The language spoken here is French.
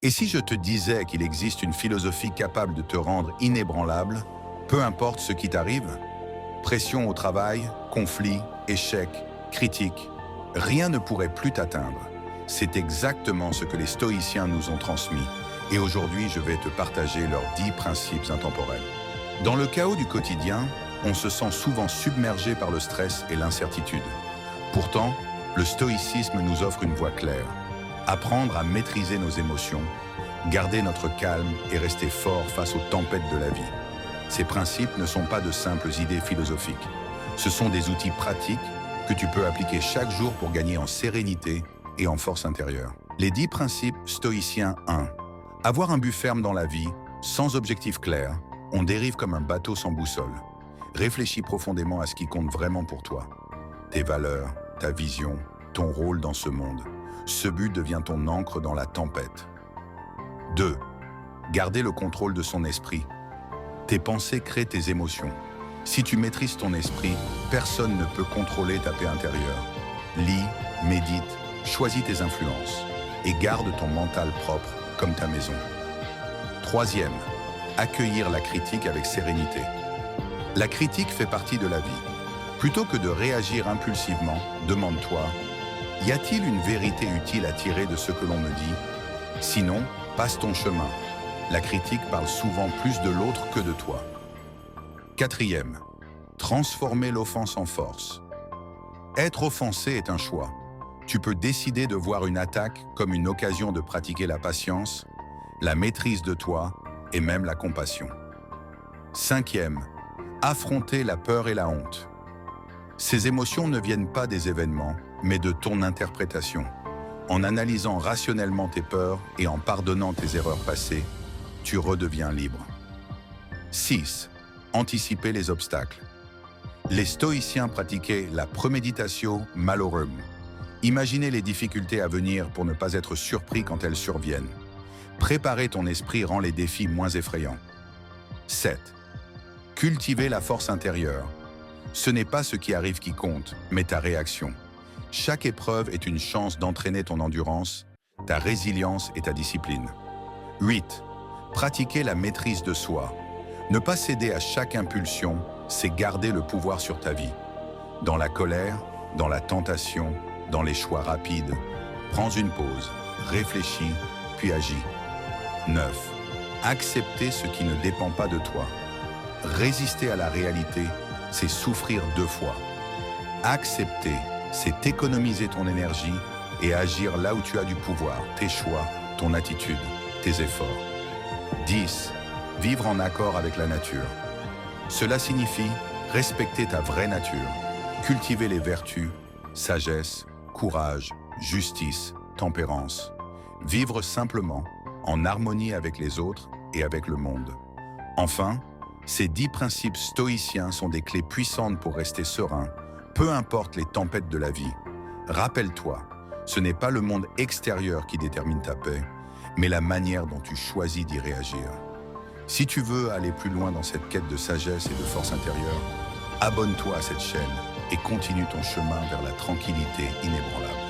Et si je te disais qu'il existe une philosophie capable de te rendre inébranlable, peu importe ce qui t'arrive, pression au travail, conflit, échec, critique, rien ne pourrait plus t'atteindre. C'est exactement ce que les stoïciens nous ont transmis. Et aujourd'hui, je vais te partager leurs 10 principes intemporels. Dans le chaos du quotidien, on se sent souvent submergé par le stress et l'incertitude. Pourtant, le stoïcisme nous offre une voie claire. Apprendre à maîtriser nos émotions, garder notre calme et rester fort face aux tempêtes de la vie. Ces principes ne sont pas de simples idées philosophiques. Ce sont des outils pratiques que tu peux appliquer chaque jour pour gagner en sérénité et en force intérieure. Les 10 principes stoïciens 1. Avoir un but ferme dans la vie, sans objectif clair, on dérive comme un bateau sans boussole. Réfléchis profondément à ce qui compte vraiment pour toi. Tes valeurs, ta vision, ton rôle dans ce monde. Ce but devient ton ancre dans la tempête. 2. Garder le contrôle de son esprit. Tes pensées créent tes émotions. Si tu maîtrises ton esprit, personne ne peut contrôler ta paix intérieure. Lis, médite, choisis tes influences et garde ton mental propre comme ta maison. 3. Accueillir la critique avec sérénité. La critique fait partie de la vie. Plutôt que de réagir impulsivement, demande-toi, y a-t-il une vérité utile à tirer de ce que l'on me dit? Sinon, passe ton chemin. La critique parle souvent plus de l'autre que de toi. 4. Transformer l'offense en force. Être offensé est un choix. Tu peux décider de voir une attaque comme une occasion de pratiquer la patience, la maîtrise de toi et même la compassion. 5. Affronter la peur et la honte. Ces émotions ne viennent pas des événements, mais de ton interprétation. En analysant rationnellement tes peurs et en pardonnant tes erreurs passées, tu redeviens libre. 6. Anticiper les obstacles. Les stoïciens pratiquaient la premeditatio malorum. Imaginez les difficultés à venir pour ne pas être surpris quand elles surviennent. Préparer ton esprit rend les défis moins effrayants. 7. Cultiver la force intérieure. Ce n'est pas ce qui arrive qui compte, mais ta réaction. Chaque épreuve est une chance d'entraîner ton endurance, ta résilience et ta discipline. 8. Pratiquer la maîtrise de soi. Ne pas céder à chaque impulsion, c'est garder le pouvoir sur ta vie. Dans la colère, dans la tentation, dans les choix rapides, prends une pause, réfléchis, puis agis. 9. Accepter ce qui ne dépend pas de toi. Résister à la réalité, c'est souffrir 2 fois. Accepter, c'est économiser ton énergie et agir là où tu as du pouvoir, tes choix, ton attitude, tes efforts. 10. Vivre en accord avec la nature. Cela signifie respecter ta vraie nature, cultiver les vertus, sagesse, courage, justice, tempérance. Vivre simplement, en harmonie avec les autres et avec le monde. Enfin, ces 10 principes stoïciens sont des clés puissantes pour rester serein, peu importe les tempêtes de la vie. Rappelle-toi, ce n'est pas le monde extérieur qui détermine ta paix, mais la manière dont tu choisis d'y réagir. Si tu veux aller plus loin dans cette quête de sagesse et de force intérieure, abonne-toi à cette chaîne et continue ton chemin vers la tranquillité inébranlable.